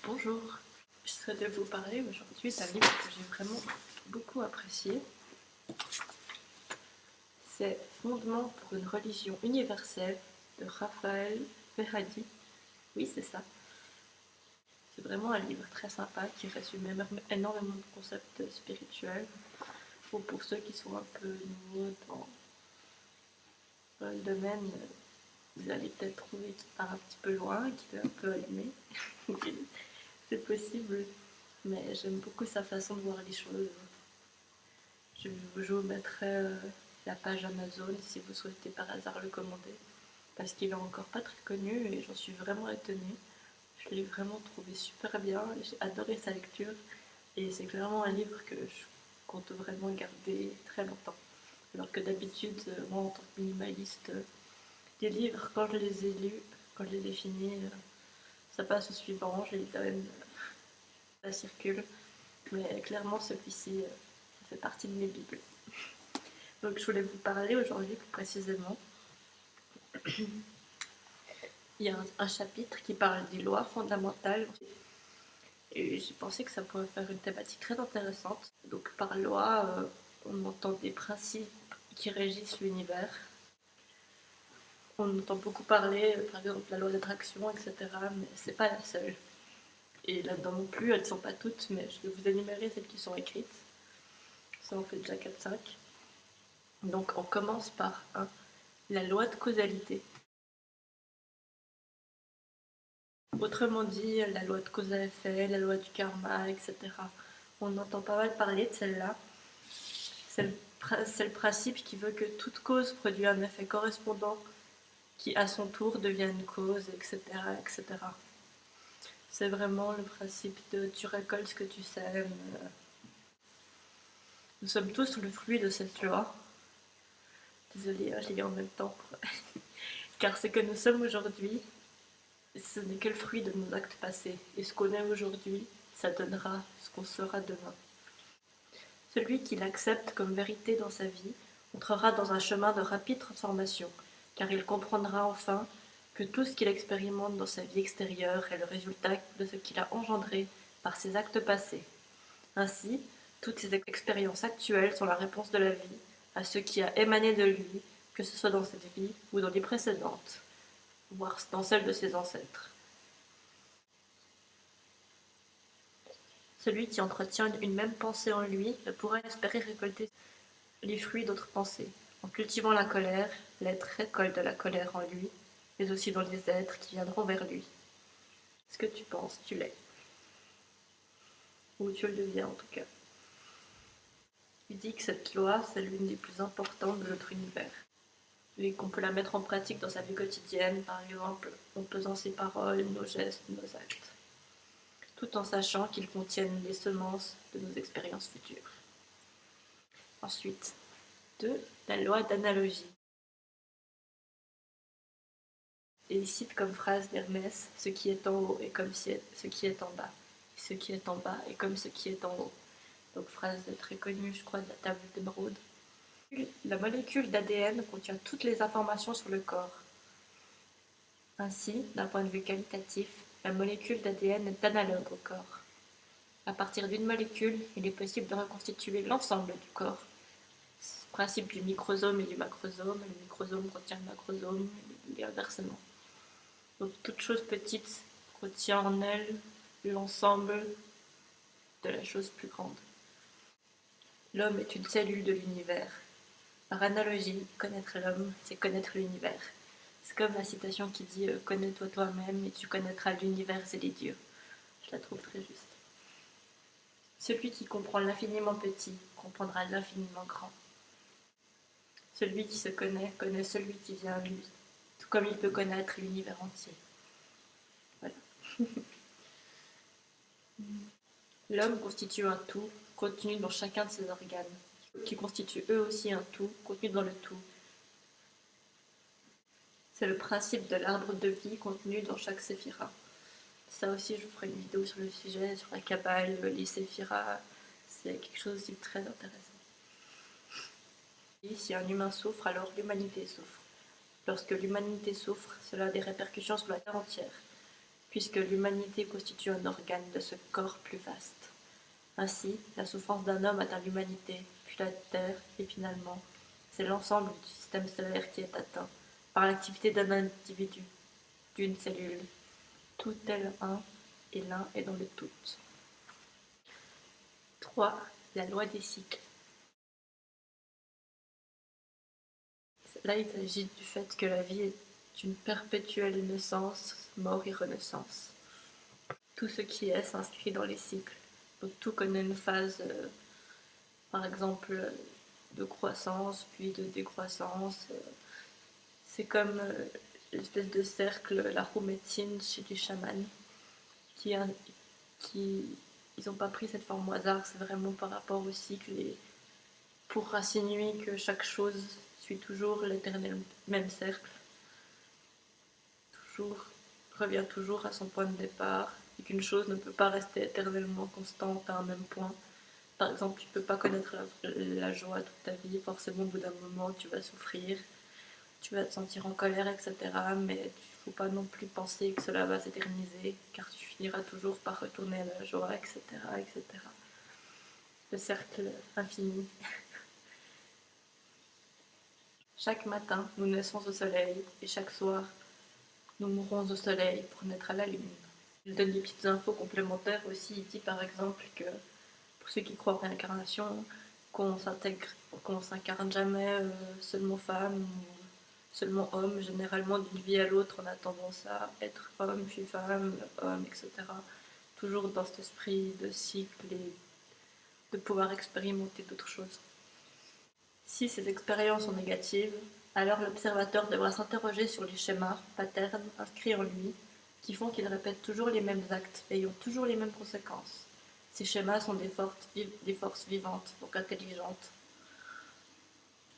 Bonjour, je souhaitais vous parler aujourd'hui d'un livre que j'ai vraiment beaucoup apprécié. C'est Fondements pour une religion universelle de Raphaël Ferradi. Oui, c'est ça. C'est vraiment un livre très sympa qui résume énormément de concepts spirituels. Ou pour ceux qui sont un peu nouveaux dans le domaine, vous allez peut-être trouver qu'il part un petit peu loin, qu'il est un peu allumé. C'est possible, mais j'aime beaucoup sa façon de voir les choses. Je vous mettrai la page Amazon si vous souhaitez par hasard le commander, parce qu'il est encore pas très connu et j'en suis vraiment étonnée. Je l'ai vraiment trouvé super bien, j'ai adoré sa lecture et c'est clairement un livre que je compte vraiment garder très longtemps. Alors que d'habitude, moi en tant que minimaliste, des livres, quand je les ai lus, quand je les ai finis, ça passe au suivant, je les donne, ça circule. Mais clairement, celui-ci, ça fait partie de mes bibles. Donc je voulais vous parler aujourd'hui plus précisément. Il y a un chapitre qui parle des lois fondamentales et j'ai pensé que ça pourrait faire une thématique très intéressante. Donc par loi, on entend des principes qui régissent l'univers. On entend beaucoup parler, par exemple, la loi d'attraction, etc. Mais c'est pas la seule. Et là-dedans non plus, elles ne sont pas toutes, mais je vais vous énumérer celles qui sont écrites. Ça en fait déjà 4-5. Donc on commence par 1. La loi de causalité. Autrement dit, la loi de cause à effet, la loi du karma, etc. On entend pas mal parler de celle-là. C'est le principe qui veut que toute cause produit un effet correspondant qui, à son tour, devient une cause, etc. etc. C'est vraiment le principe de tu récoltes ce que tu sèmes. Nous sommes tous le fruit de cette loi. Désolée, j'ai lu en même temps. Car ce que nous sommes aujourd'hui, ce n'est que le fruit de nos actes passés. Et ce qu'on est aujourd'hui, ça donnera ce qu'on sera demain. Celui qui l'accepte comme vérité dans sa vie entrera dans un chemin de rapide transformation, car il comprendra enfin que tout ce qu'il expérimente dans sa vie extérieure est le résultat de ce qu'il a engendré par ses actes passés. Ainsi, toutes ses expériences actuelles sont la réponse de la vie à ce qui a émané de lui, que ce soit dans cette vie ou dans les précédentes, voire dans celle de ses ancêtres. Celui qui entretient une même pensée en lui ne pourra espérer récolter les fruits d'autres pensées. En cultivant la colère, l'être récolte de la colère en lui, mais aussi dans les êtres qui viendront vers lui. Ce que tu penses, tu l'es. Ou tu le deviens en tout cas. Il dit que cette loi, c'est l'une des plus importantes de notre univers. Et qu'on peut la mettre en pratique dans sa vie quotidienne, par exemple, en pesant ses paroles, nos gestes, nos actes. Tout en sachant qu'ils contiennent les semences de nos expériences futures. Ensuite, 2. La loi d'analogie. Et il cite comme phrase d'Hermès: ce qui est en haut est comme ce qui est en bas, et ce qui est en bas est comme ce qui est en haut. Donc phrase très connue, je crois, de la table d'émeraude. La molécule d'ADN contient toutes les informations sur le corps. Ainsi, d'un point de vue qualitatif, la molécule d'ADN est analogue au corps. À partir d'une molécule, il est possible de reconstituer l'ensemble du corps. C'est le principe du microsome et du macrosome. Le microsome contient le macrosome, et inversement. Donc toute chose petite retient en elle l'ensemble de la chose plus grande. L'homme est une cellule de l'univers. Par analogie, connaître l'homme, c'est connaître l'univers. C'est comme la citation qui dit « Connais-toi toi-même et tu connaîtras l'univers et les dieux ». Je la trouve très juste. Celui qui comprend l'infiniment petit comprendra l'infiniment grand. Celui qui se connaît connaît celui qui vient à lui, tout comme il peut connaître l'univers entier. Voilà. L'homme constitue un tout contenu dans chacun de ses organes, qui constituent eux aussi un tout contenu dans le tout. C'est le principe de l'arbre de vie contenu dans chaque séphira. Ça aussi, je vous ferai une vidéo sur le sujet, sur la Kabbale, les séphiras. C'est quelque chose aussi de très intéressant. Et si un humain souffre, alors l'humanité souffre. Lorsque l'humanité souffre, cela a des répercussions sur la terre entière. puisque l'humanité constitue un organe de ce corps plus vaste. Ainsi, la souffrance d'un homme atteint l'humanité, puis la Terre, et finalement, c'est l'ensemble du système solaire qui est atteint par l'activité d'un individu, d'une cellule. Tout est le un, et l'un est dans le tout. 3. La loi des cycles. Là, il s'agit du fait que la vie est une perpétuelle naissance, mort et renaissance. Tout ce qui est s'inscrit dans les cycles. Donc tout connaît une phase, par exemple, de croissance, puis de décroissance. C'est comme l'espèce de cercle, la roue médecine chez les chamans, qui, qui ils n'ont pas pris cette forme au hasard, c'est vraiment par rapport au cycle et pour insinuer que chaque chose suit toujours l'éternel même cercle, toujours, revient toujours à son point de départ, et qu'une chose ne peut pas rester éternellement constante à un même point. Par exemple, tu ne peux pas connaître la joie toute ta vie, forcément au bout d'un moment tu vas souffrir, tu vas te sentir en colère, etc. Mais il ne faut pas non plus penser que cela va s'éterniser, car tu finiras toujours par retourner à la joie, etc. etc. Le cercle infini. Chaque matin, nous naissons au soleil, et chaque soir, nous mourrons au soleil pour naître à la lune. Il donne des petites infos complémentaires aussi. Il dit par exemple que pour ceux qui croient en réincarnation, qu'on s'incarne jamais seulement femme ou seulement homme. Généralement, d'une vie à l'autre, on a tendance à être homme, puis femme, homme, etc. Toujours dans cet esprit de cycle et de pouvoir expérimenter d'autres choses. Si ces expériences sont négatives, alors l'observateur devra s'interroger sur les schémas, patterns inscrits en lui, qui font qu'il répète toujours les mêmes actes, ayant toujours les mêmes conséquences. Ces schémas sont des forces vivantes, donc intelligentes.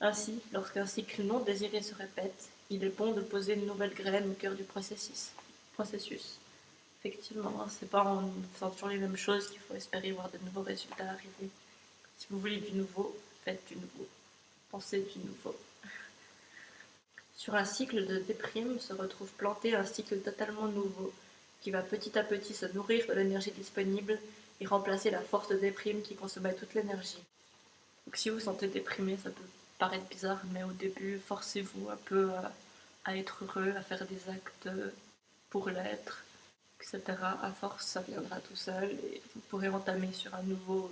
Ainsi, lorsqu'un cycle non désiré se répète, il est bon de poser une nouvelle graine au cœur du processus. Effectivement, c'est pas en faisant toujours les mêmes choses qu'il faut espérer voir de nouveaux résultats arriver. Si vous voulez du nouveau, faites du nouveau. Pensez du nouveau. Sur un cycle de déprime se retrouve planté un cycle totalement nouveau, qui va petit à petit se nourrir de l'énergie disponible et remplacer la force de déprime qui consommait toute l'énergie. Donc si vous vous sentez déprimé, ça peut paraître bizarre, mais au début, forcez-vous un peu à être heureux, à faire des actes pour l'être, etc. À force, ça viendra tout seul et vous pourrez entamer sur un nouveau,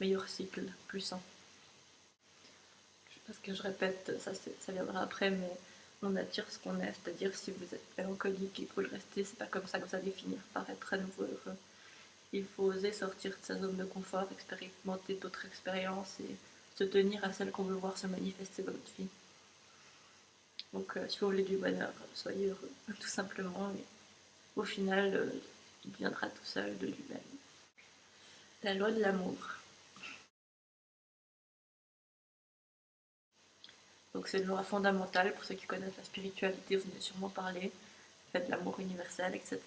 meilleur cycle, plus sain. Parce que je répète, ça viendra après, mais on attire ce qu'on est, c'est-à-dire si vous êtes mélancolique et que vous le restez, c'est pas comme ça que vous allez finir par être à nouveau heureux. Il faut oser sortir de sa zone de confort, expérimenter d'autres expériences et se tenir à celles qu'on veut voir se manifester dans notre vie. Donc si vous voulez du bonheur, soyez heureux, tout simplement. Et au final, il viendra tout seul de lui-même. La loi de l'amour. Donc c'est une loi fondamentale, pour ceux qui connaissent la spiritualité, vous en avez sûrement parlé, fait de l'amour universel, etc.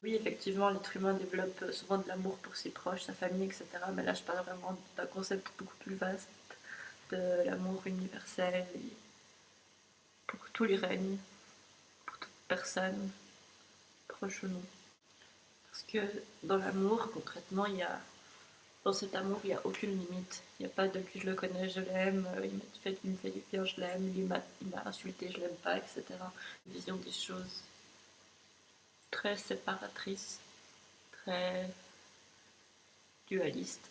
Oui, effectivement, l'être humain développe souvent de l'amour pour ses proches, sa famille, etc. Mais là, je parle vraiment d'un concept beaucoup plus vaste, de l'amour universel et pour tous les règnes, pour toute personne, proche ou non. Parce que dans l'amour, concrètement, dans cet amour, il n'y a aucune limite. Il n'y a pas de lui, je le connais, je l'aime, il me fait du bien, je l'aime, il m'a insulté, je l'aime pas, etc. Une vision des choses très séparatrice, très dualiste.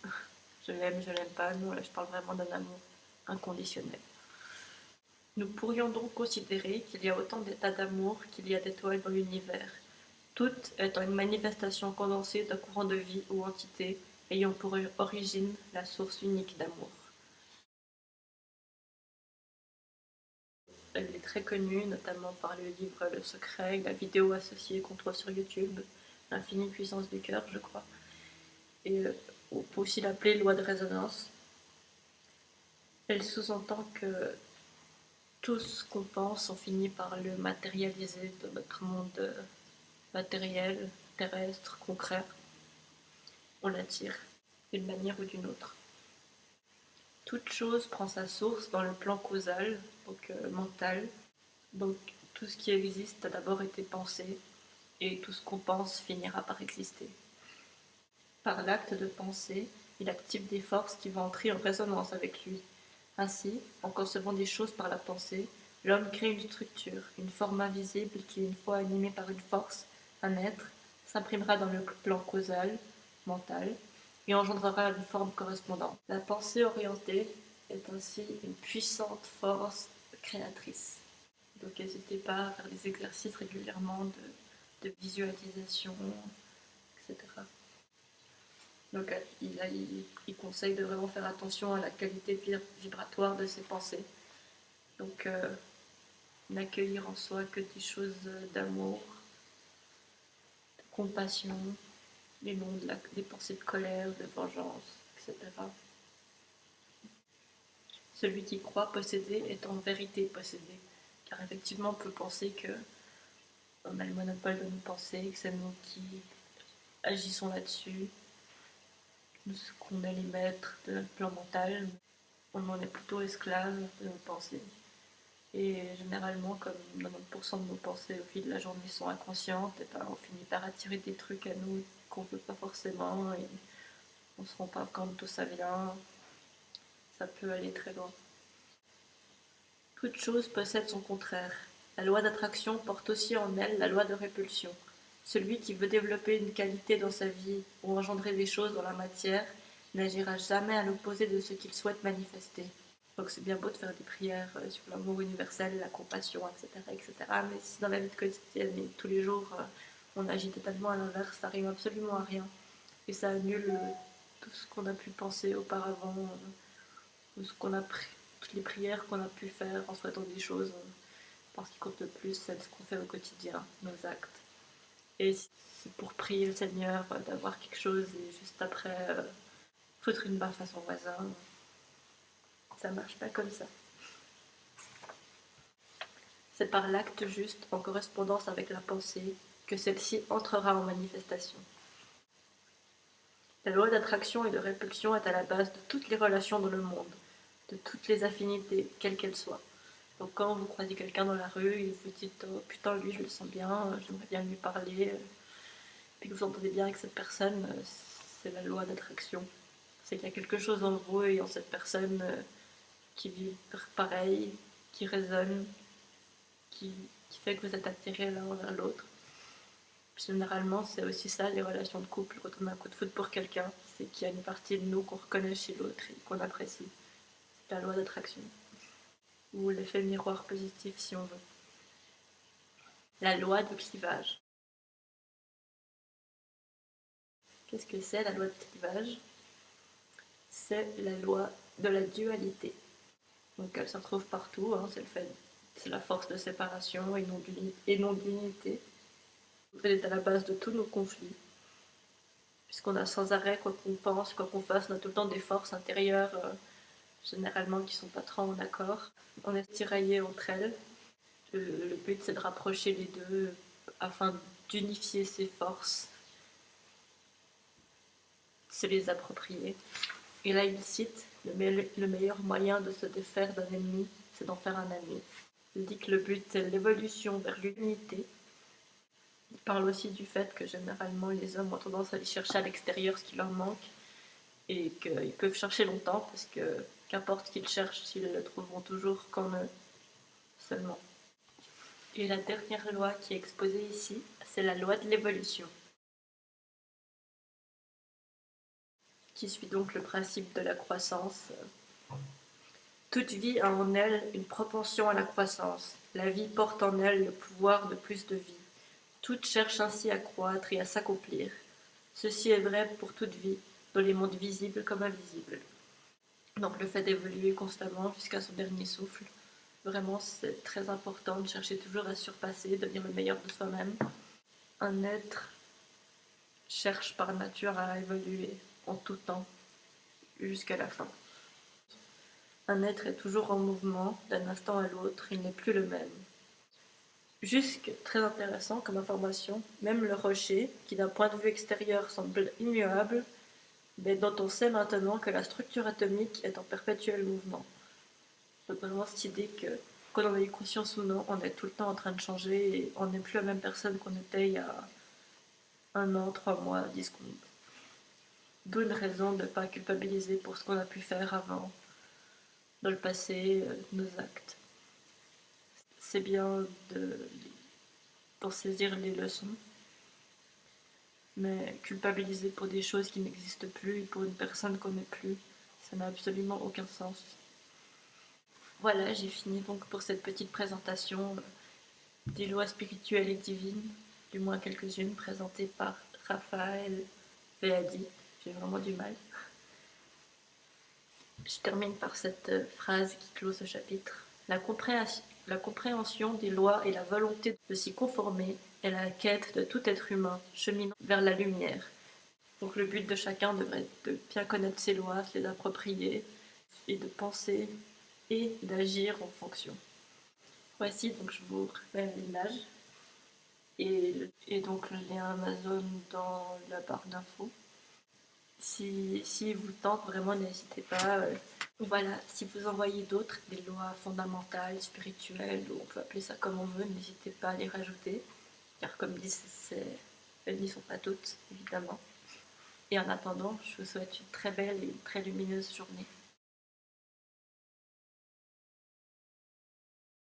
Je l'aime pas. Non, là, je parle vraiment d'un amour inconditionnel. Nous pourrions donc considérer qu'il y a autant d'états d'amour qu'il y a d'étoiles dans l'univers, toutes étant une manifestation condensée d'un courant de vie ou entité ayant pour origine la source unique d'amour. Elle est très connue, notamment par le livre Le Secret, la vidéo associée qu'on trouve sur YouTube, L'infinie puissance du cœur, je crois. Et on peut aussi l'appeler loi de résonance. Elle sous-entend que tout ce qu'on pense, on finit par le matérialiser dans notre monde matériel, terrestre, concret. On l'attire d'une manière ou d'une autre. Toute chose prend sa source dans le plan causal, donc mental. Donc tout ce qui existe a d'abord été pensé, et tout ce qu'on pense finira par exister. Par l'acte de penser, il active des forces qui vont entrer en résonance avec lui. Ainsi, en concevant des choses par la pensée, l'homme crée une structure, une forme invisible qui, une fois animée par une force, un être, s'imprimera dans le plan causal, mental, et engendrera une forme correspondante. La pensée orientée est ainsi une puissante force créatrice. Donc n'hésitez pas à faire des exercices régulièrement de visualisation, etc. Donc il conseille de vraiment faire attention à la qualité vibratoire de ses pensées. Donc n'accueillir en soi que des choses d'amour, de compassion, et non des pensées de colère, de vengeance, etc. Celui qui croit posséder est en vérité possédé, car effectivement on peut penser que on a le monopole de nos pensées, que c'est nous qui agissons là-dessus, qu'on est les maîtres de notre plan mental. On en est plutôt esclave de nos pensées. Et généralement, comme 90% de nos pensées au fil de la journée sont inconscientes, et ben on finit par attirer des trucs à nous qu'on ne veut pas forcément, et on ne se rend pas compte d'où ça vient. Ça peut aller très loin. Toute chose possède son contraire. La loi d'attraction porte aussi en elle la loi de répulsion. Celui qui veut développer une qualité dans sa vie ou engendrer des choses dans la matière n'agira jamais à l'opposé de ce qu'il souhaite manifester. Donc c'est bien beau de faire des prières sur l'amour universel, la compassion, etc., etc. Mais si dans la vie quotidienne et tous les jours, on agit totalement à l'inverse, ça rime absolument à rien. Et ça annule tout ce qu'on a pu penser auparavant, tout ce qu'on a toutes les prières qu'on a pu faire en souhaitant des choses. Parce qu'il compte le plus, c'est ce qu'on fait au quotidien, nos actes. Et c'est pour prier le Seigneur d'avoir quelque chose et juste après foutre une baffe à son voisin. Ça marche pas comme ça. C'est par l'acte juste, en correspondance avec la pensée, que celle-ci entrera en manifestation. La loi d'attraction et de répulsion est à la base de toutes les relations dans le monde, de toutes les affinités, quelles qu'elles soient. Donc quand vous croisez quelqu'un dans la rue et vous dites oh, putain lui je le sens bien, j'aimerais bien lui parler, puis que vous entendez bien avec cette personne, c'est la loi d'attraction. C'est qu'il y a quelque chose en vous et en cette personne qui vibre pareil, qui résonne, qui, qui fait que vous êtes attirés l'un vers l'autre. Généralement, c'est aussi ça, les relations de couple. Quand on a un coup de foudre pour quelqu'un, c'est qu'il y a une partie de nous qu'on reconnaît chez l'autre et qu'on apprécie. C'est la loi d'attraction. Ou l'effet miroir positif, si on veut. La loi du clivage. Qu'est-ce que c'est la loi de clivage? C'est la loi de la dualité. Donc elle se retrouve partout, hein, c'est la force de séparation et non d'unité. Elle est à la base de tous nos conflits. Puisqu'on a sans arrêt, quoi qu'on pense, quoi qu'on fasse, on a tout le temps des forces intérieures, généralement qui sont pas trop en accord. On est tiraillés entre elles. Le but c'est de rapprocher les deux afin d'unifier ces forces, de se les approprier. Et là il cite le meilleur moyen de se défaire d'un ennemi, c'est d'en faire un ami. Il dit que le but c'est l'évolution vers l'unité. Il parle aussi du fait que généralement les hommes ont tendance à aller chercher à l'extérieur ce qui leur manque et qu'ils peuvent chercher longtemps parce que qu'importe qu'ils cherchent, ils le trouveront toujours qu'en eux seulement. Et la dernière loi qui est exposée ici, c'est la loi de l'évolution, qui suit donc le principe de la croissance. Toute vie a en elle une propension à la croissance. La vie porte en elle le pouvoir de plus de vie. Toute cherche ainsi à croître et à s'accomplir. Ceci est vrai pour toute vie, dans les mondes visibles comme invisibles. Donc le fait d'évoluer constamment jusqu'à son dernier souffle, vraiment c'est très important de chercher toujours à surpasser, devenir le meilleur de soi-même. Un être cherche par nature à évoluer en tout temps, jusqu'à la fin. Un être est toujours en mouvement, d'un instant à l'autre, il n'est plus le même. Jusque, très intéressant comme information, même le rocher, qui d'un point de vue extérieur semble immuable, mais dont on sait maintenant que la structure atomique est en perpétuel mouvement. Donc vraiment cette idée que qu'on en ait conscience ou non, on est tout le temps en train de changer et on n'est plus la même personne qu'on était il y a 1 an, 3 mois, 10 secondes. D'où une raison de ne pas culpabiliser pour ce qu'on a pu faire avant, dans le passé, nos actes. C'est bien d'en saisir les leçons, mais culpabiliser pour des choses qui n'existent plus et pour une personne qu'on n'est plus, ça n'a absolument aucun sens. Voilà, j'ai fini donc pour cette petite présentation des lois spirituelles et divines, du moins quelques-unes présentées par Raphaël Veadi. J'ai vraiment du mal. Je termine par cette phrase qui clôt ce chapitre. La compréhension des lois et la volonté de s'y conformer est la quête de tout être humain cheminant vers la lumière. Donc le but de chacun devrait être de bien connaître ses lois, se les approprier et de penser et d'agir en fonction. Voici, donc je vous refais l'image et donc le lien Amazon dans la barre d'infos. Si vous tente, vraiment n'hésitez pas. Voilà, si vous en voyez d'autres, des lois fondamentales, spirituelles, ou on peut appeler ça comme on veut, n'hésitez pas à les rajouter. Car comme dit, elles n'y sont pas toutes, évidemment. Et en attendant, je vous souhaite une très belle et une très lumineuse journée.